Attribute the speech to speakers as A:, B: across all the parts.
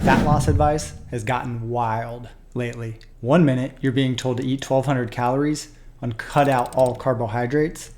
A: Fat loss advice has gotten wild lately. 1 minute, you're being told to eat 1,200 calories and cut out all carbohydrates.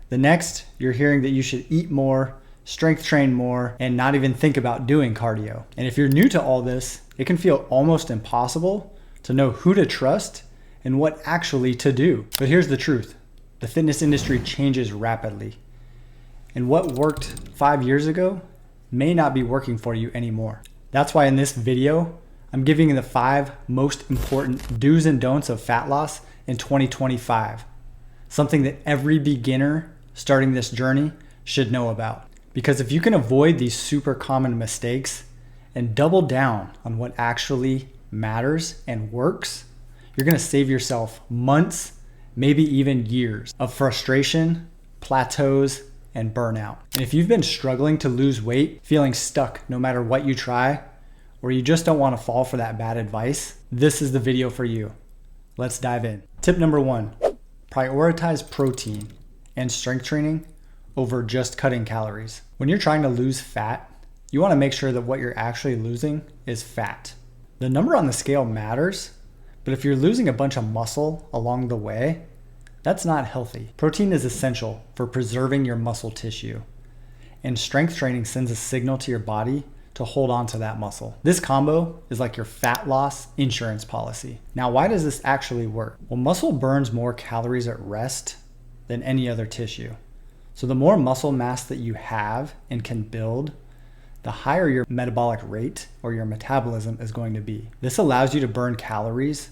A: The next, you're hearing that you should eat more, strength train more, and not even think about doing cardio. And if you're new to all this, it can feel almost impossible to know who to trust and what actually to do. But here's the truth. The fitness industry changes rapidly. And what worked 5 years ago may not be working for you anymore. That's why in this video, I'm giving you the 5 most important do's and don'ts of fat loss in 2025. Something that every beginner starting this journey should know about. Because if you can avoid these super common mistakes and double down on what actually matters and works, you're gonna save yourself months, maybe even years of frustration, plateaus, and burnout. And if you've been struggling to lose weight, feeling stuck no matter what you try, or you just don't wanna fall for that bad advice, this is the video for you. Let's dive in. Tip number 1, prioritize protein and strength training over just cutting calories. When you're trying to lose fat, you wanna make sure that what you're actually losing is fat. The number on the scale matters, but if you're losing a bunch of muscle along the way, that's not healthy. Protein is essential for preserving your muscle tissue, and strength training sends a signal to your body to hold on to that muscle. This combo is like your fat loss insurance policy. Now, why does this actually work? Well, muscle burns more calories at rest than any other tissue. So the more muscle mass that you have and can build, the higher your metabolic rate or your metabolism is going to be. This allows you to burn calories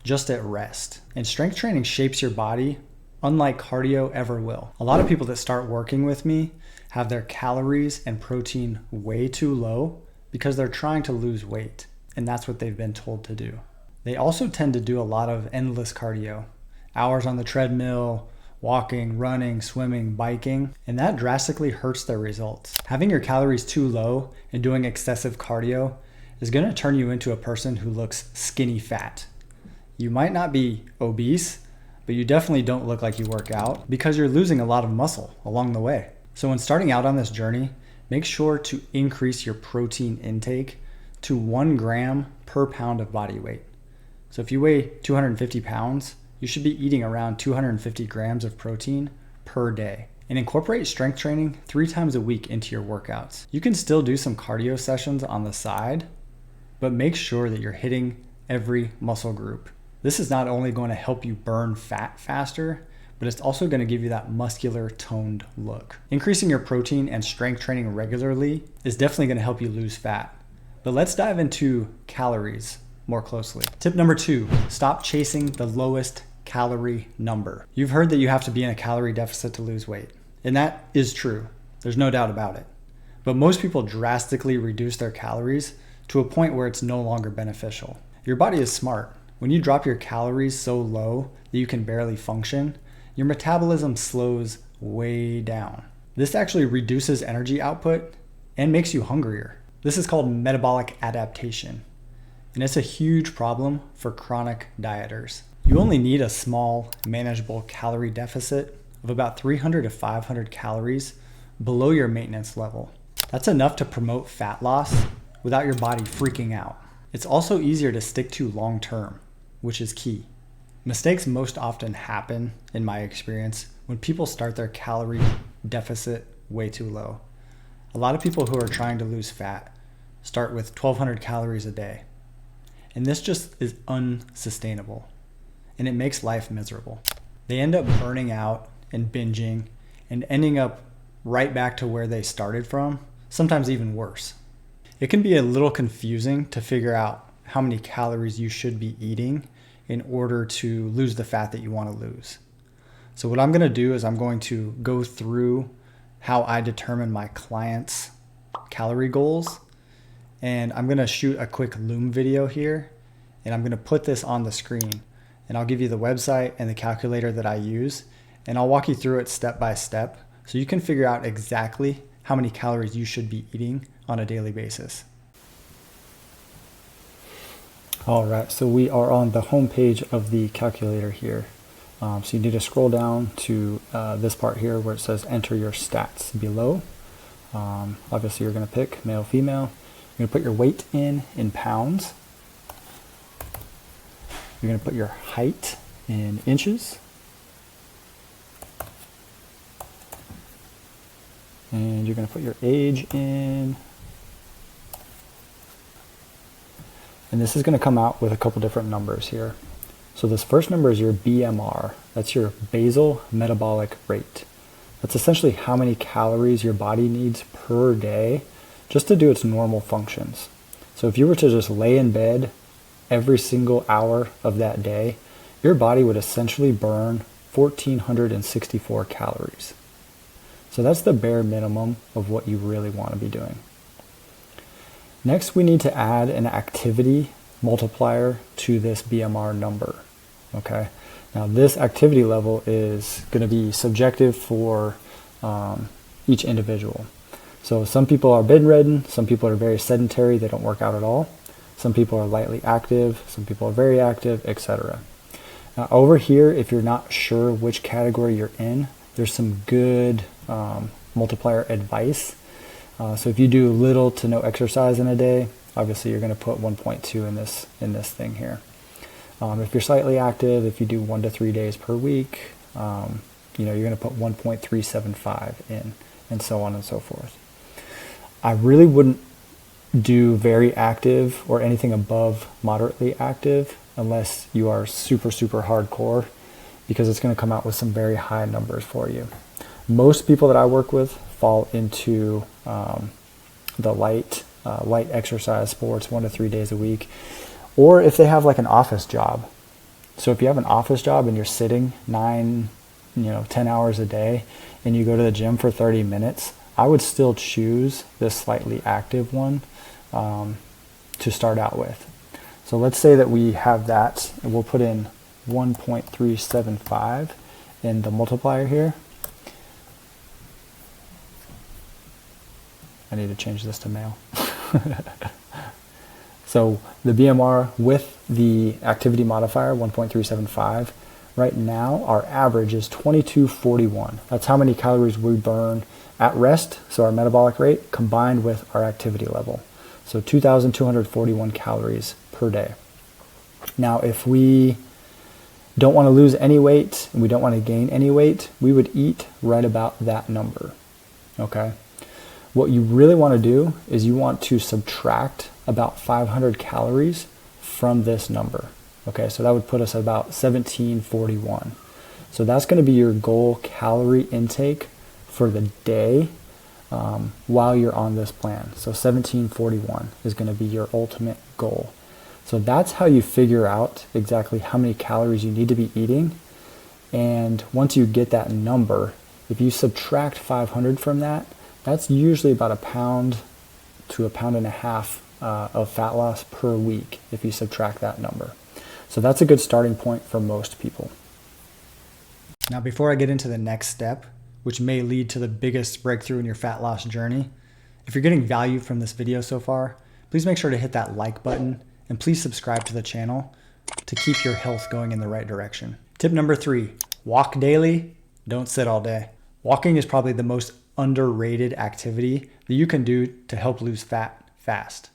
A: just at rest. And strength training shapes your body unlike cardio ever will. A lot of people that start working with me have their calories and protein way too low because they're trying to lose weight, and that's what they've been told to do. They also tend to do a lot of endless cardio, hours on the treadmill, walking, running, swimming, biking, and that drastically hurts their results. Having your calories too low and doing excessive cardio is going to turn you into a person who looks skinny fat. You might not be obese, but you definitely don't look like you work out because you're losing a lot of muscle along the way. So when starting out on this journey, make sure to increase your protein intake to 1 gram per pound of body weight. So if you weigh 250 pounds, you should be eating around 250 grams of protein per day. And incorporate strength training 3 times a week into your workouts. You can still do some cardio sessions on the side, but make sure that you're hitting every muscle group. This is not only going to help you burn fat faster, but it's also going to give you that muscular toned look. Increasing your protein and strength training regularly is definitely going to help you lose fat. But let's dive into calories more closely. Tip number 2, stop chasing the lowest calorie number. You've heard that you have to be in a calorie deficit to lose weight, and that is true. There's no doubt about it. But most people drastically reduce their calories to a point where it's no longer beneficial. Your body is smart. When you drop your calories so low that you can barely function, your metabolism slows way down. This actually reduces energy output and makes you hungrier. This is called metabolic adaptation, and it's a huge problem for chronic dieters. You only need a small, manageable calorie deficit of about 300 to 500 calories below your maintenance level. That's enough to promote fat loss without your body freaking out. It's also easier to stick to long term, which is key. Mistakes most often happen, in my experience, when people start their calorie deficit way too low. A lot of people who are trying to lose fat start with 1,200 calories a day, and this just is unsustainable, and it makes life miserable. They end up burning out and binging and ending up right back to where they started from, sometimes even worse. It can be a little confusing to figure out how many calories you should be eating in order to lose the fat that you want to lose. So what I'm going to do is I'm going to go through how I determine my clients' calorie goals, and I'm going to shoot a quick Loom video here, and I'm going to put this on the screen, and I'll give you the website and the calculator that I use, and I'll walk you through it step by step so you can figure out exactly how many calories you should be eating on a daily basis. All right, so we are on the home page of the calculator here. So you need to scroll down to this part here where it says enter your stats below. Obviously you're gonna pick male, female. You're going to put your weight in pounds. You're going to put your height in inches. And you're going to put your age in. And this is going to come out with a couple different numbers here. So this first number is your BMR. That's your basal metabolic rate. That's essentially how many calories your body needs per day just to do its normal functions. So if you were to just lay in bed every single hour of that day, your body would essentially burn 1,464 calories. So that's the bare minimum of what you really want to be doing. Next, we need to add an activity multiplier to this BMR number. Okay. Now this activity level is going to be subjective for each individual. So some people are bedridden, some people are very sedentary, they don't work out at all. Some people are lightly active, some people are very active, etc. Now over here, if you're not sure which category you're in, there's some good multiplier advice. So if you do little to no exercise in a day, obviously you're going to put 1.2 in this thing here. If you're slightly active, if you do 1 to 3 days per week, you're going to put 1.375 in, and so on and so forth. I really wouldn't do very active or anything above moderately active unless you are super, super hardcore, because it's going to come out with some very high numbers for you. Most people that I work with fall into the light exercise sports 1 to 3 days a week, or if they have like an office job. So if you have an office job and you're sitting 10 hours a day and you go to the gym for 30 minutes, I would still choose this slightly active one to start out with. So let's say that we have that, and we'll put in 1.375 in the multiplier here. I need to change this to male. So the BMR with the activity modifier, 1.375, right now our average is 2241. That's how many calories we burn at rest, so our metabolic rate, combined with our activity level. So 2,241 calories per day. Now if we don't want to lose any weight and we don't want to gain any weight, we would eat right about that number. Okay? What you really want to do is you want to subtract about 500 calories from this number. Okay, so that would put us at about 1741. So that's going to be your goal calorie intake for the day while you're on this plan. So 1741 is going to be your ultimate goal. So that's how you figure out exactly how many calories you need to be eating. And once you get that number, if you subtract 500 from that, that's usually about a pound to a pound and a half of fat loss per week if you subtract that number. So that's a good starting point for most people.
B: Now, before I get into the next step, which may lead to the biggest breakthrough in your fat loss journey, if you're getting value from this video so far, please make sure to hit that like button and please subscribe to the channel to keep your health going in the right direction. Tip number 3, walk daily, don't sit all day. Walking is probably the most underrated activity that you can do to help lose fat fast.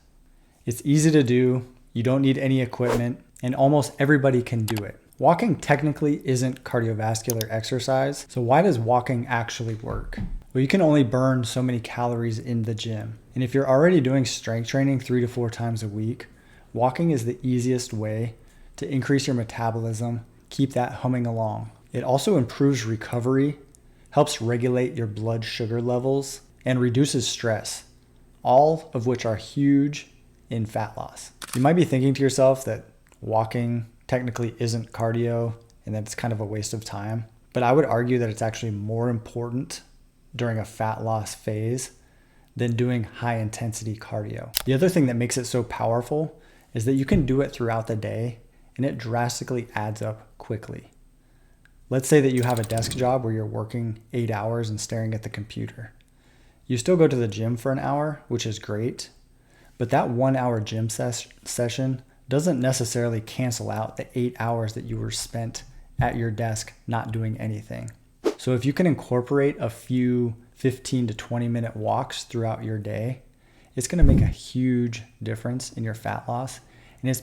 B: It's easy to do, you don't need any equipment, and almost everybody can do it. Walking technically isn't cardiovascular exercise, so why does walking actually work? Well, you can only burn so many calories in the gym. And if you're already doing strength training 3 to 4 times a week, walking is the easiest way to increase your metabolism, keep that humming along. It also improves recovery, helps regulate your blood sugar levels, and reduces stress, all of which are huge in fat loss. You might be thinking to yourself that walking technically isn't cardio and that it's kind of a waste of time, but I would argue that it's actually more important during a fat loss phase than doing high intensity cardio. The other thing that makes it so powerful is that you can do it throughout the day and it drastically adds up quickly. Let's say that you have a desk job where you're working 8 hours and staring at the computer. You still go to the gym for an hour, which is great, but that 1 hour gym session doesn't necessarily cancel out the 8 hours that you were spent at your desk not doing anything. So if you can incorporate a few 15 to 20 minute walks throughout your day, it's going to make a huge difference in your fat loss, and it's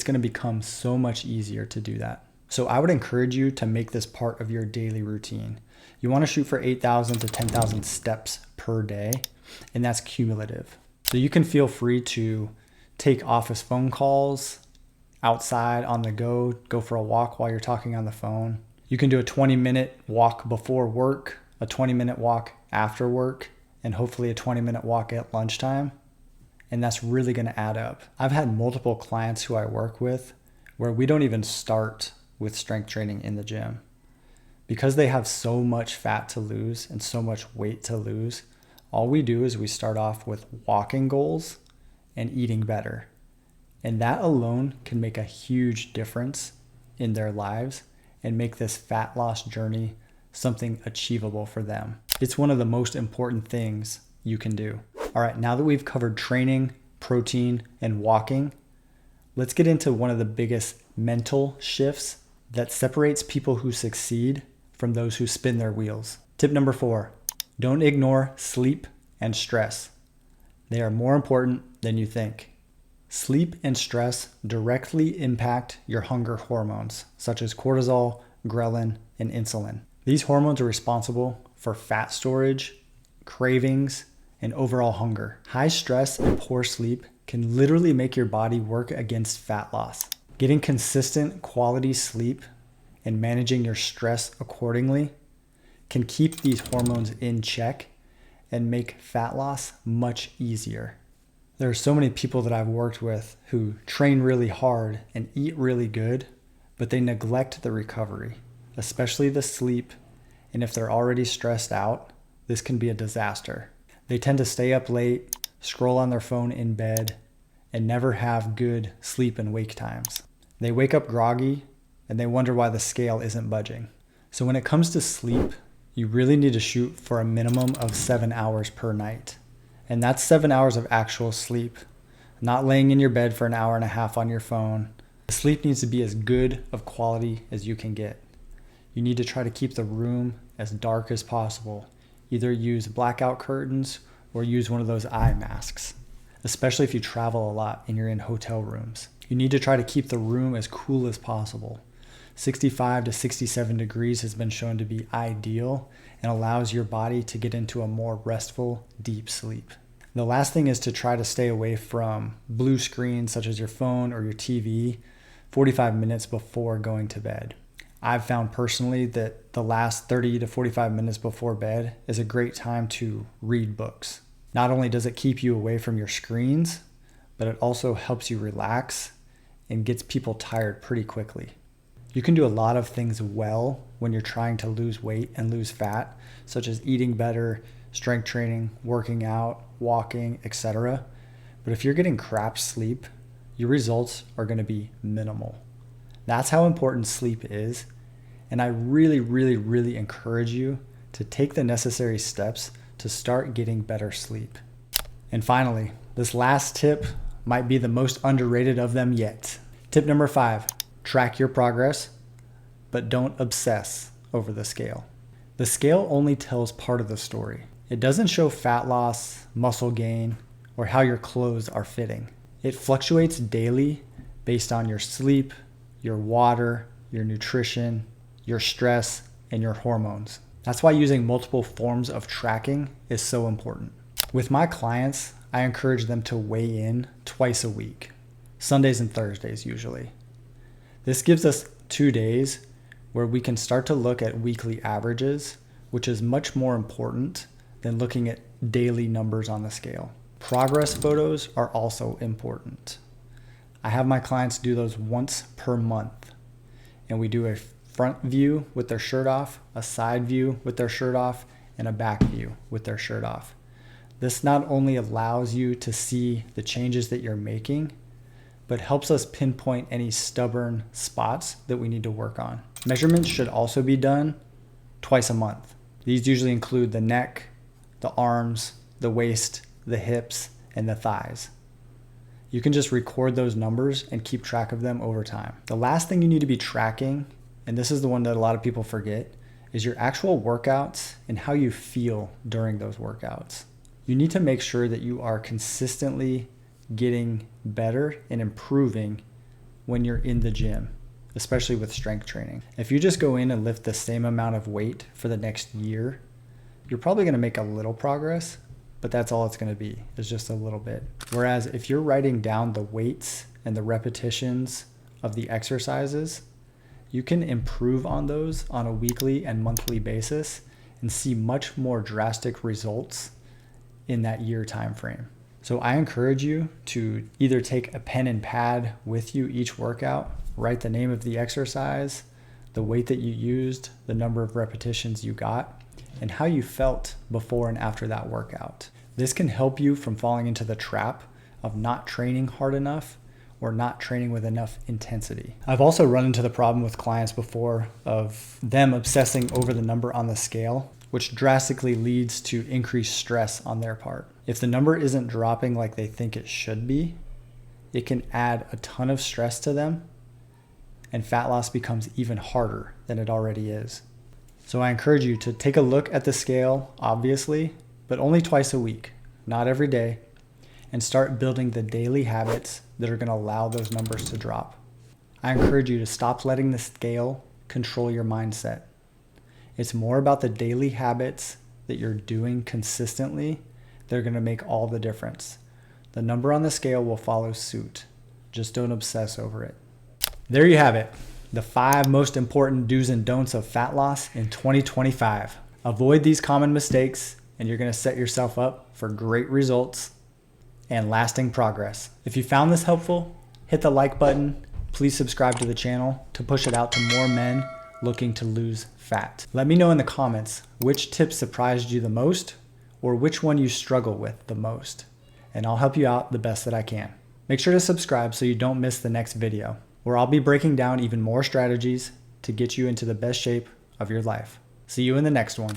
B: going to become so much easier to do that. So I would encourage you to make this part of your daily routine. You want to shoot for 8,000 to 10,000 steps per day, and that's cumulative. So you can feel free to take office phone calls, outside on the go for a walk while you're talking on the phone. You can do a 20-minute walk before work, a 20-minute walk after work, and hopefully a 20-minute walk at lunchtime. And that's really going to add up. I've had multiple clients who I work with where we don't even start with strength training in the gym. Because they have so much fat to lose and so much weight to lose, all we do is we start off with walking goals and eating better. And that alone can make a huge difference in their lives and make this fat loss journey something achievable for them. It's one of the most important things you can do. All right, now that we've covered training, protein, and walking, let's get into one of the biggest mental shifts that separates people who succeed from those who spin their wheels. Tip number 4, don't ignore sleep and stress. They are more important than you think. Sleep and stress directly impact your hunger hormones, such as cortisol, ghrelin, and insulin. These hormones are responsible for fat storage, cravings, and overall hunger. High stress and poor sleep can literally make your body work against fat loss. Getting consistent quality sleep and managing your stress accordingly can keep these hormones in check and make fat loss much easier. There are so many people that I've worked with who train really hard and eat really good, but they neglect the recovery, especially the sleep. And if they're already stressed out, this can be a disaster. They tend to stay up late, scroll on their phone in bed, and never have good sleep and wake times. They wake up groggy and they wonder why the scale isn't budging. So when it comes to sleep, you really need to shoot for a minimum of 7 hours per night. And that's 7 hours of actual sleep, not laying in your bed for an hour and a half on your phone. The sleep needs to be as good of quality as you can get. You need to try to keep the room as dark as possible. Either use blackout curtains or use one of those eye masks, especially if you travel a lot and you're in hotel rooms. You need to try to keep the room as cool as possible. 65 to 67 degrees has been shown to be ideal and allows your body to get into a more restful, deep sleep. The last thing is to try to stay away from blue screens such as your phone or your TV 45 minutes before going to bed. I've found personally that the last 30 to 45 minutes before bed is a great time to read books. Not only does it keep you away from your screens, but it also helps you relax and gets people tired pretty quickly. You can do a lot of things well when you're trying to lose weight and lose fat, such as eating better, strength training, working out, walking, etc. But if you're getting crap sleep, your results are going to be minimal. That's how important sleep is. And I really encourage you to take the necessary steps to start getting better sleep. And finally, this last tip might be the most underrated of them yet. Tip number 5, track your progress, but don't obsess over the scale. The scale only tells part of the story. It doesn't show fat loss, muscle gain, or how your clothes are fitting. It fluctuates daily based on your sleep, your water, your nutrition, your stress, and your hormones. That's why using multiple forms of tracking is so important. With my clients, I encourage them to weigh in twice a week, Sundays and Thursdays usually. This gives us 2 days where we can start to look at weekly averages, which is much more important than looking at daily numbers on the scale. Progress photos are also important. I have my clients do those once per month, and we do a front view with their shirt off, a side view with their shirt off, and a back view with their shirt off. This not only allows you to see the changes that you're making, but helps us pinpoint any stubborn spots that we need to work on. Measurements should also be done twice a month. These usually include the neck, the arms, the waist, the hips, and the thighs. You can just record those numbers and keep track of them over time. The last thing you need to be tracking, and this is the one that a lot of people forget, is your actual workouts and how you feel during those workouts.
A: You need to make sure that you are consistently getting better and improving when you're in the gym, especially with strength training. If you just go in and lift the same amount of weight for the next year, you're probably going to make a little progress, but that's all it's going to be, is just a little bit. Whereas if you're writing down the weights and the repetitions of the exercises, you can improve on those on a weekly and monthly basis and see much more drastic results in that year time frame. So I encourage you to either take a pen and pad with you each workout, write the name of the exercise, the weight that you used, the number of repetitions you got, and how you felt before and after that workout. This can help you from falling into the trap of not training hard enough or not training with enough intensity. I've also run into the problem with clients before of them obsessing over the number on the scale, which drastically leads to increased stress on their part. If the number isn't dropping like they think it should be, it can add a ton of stress to them, and fat loss becomes even harder than it already is. So I encourage you to take a look at the scale, obviously, but only twice a week, not every day, and start building the daily habits that are going to allow those numbers to drop. I encourage you to stop letting the scale control your mindset. It's more about the daily habits that you're doing consistently that are going to make all the difference. The number on the scale will follow suit. Just don't obsess over it. There you have it. The 5 most important do's and don'ts of fat loss in 2025. Avoid these common mistakes and you're going to set yourself up for great results and lasting progress. If you found this helpful, hit the like button. Please subscribe to the channel to push it out to more men looking to lose fat. Let me know in the comments which tip surprised you the most or which one you struggle with the most, and I'll help you out the best that I can. Make sure to subscribe so you don't miss the next video, where I'll be breaking down even more strategies to get you into the best shape of your life. See you in the next one.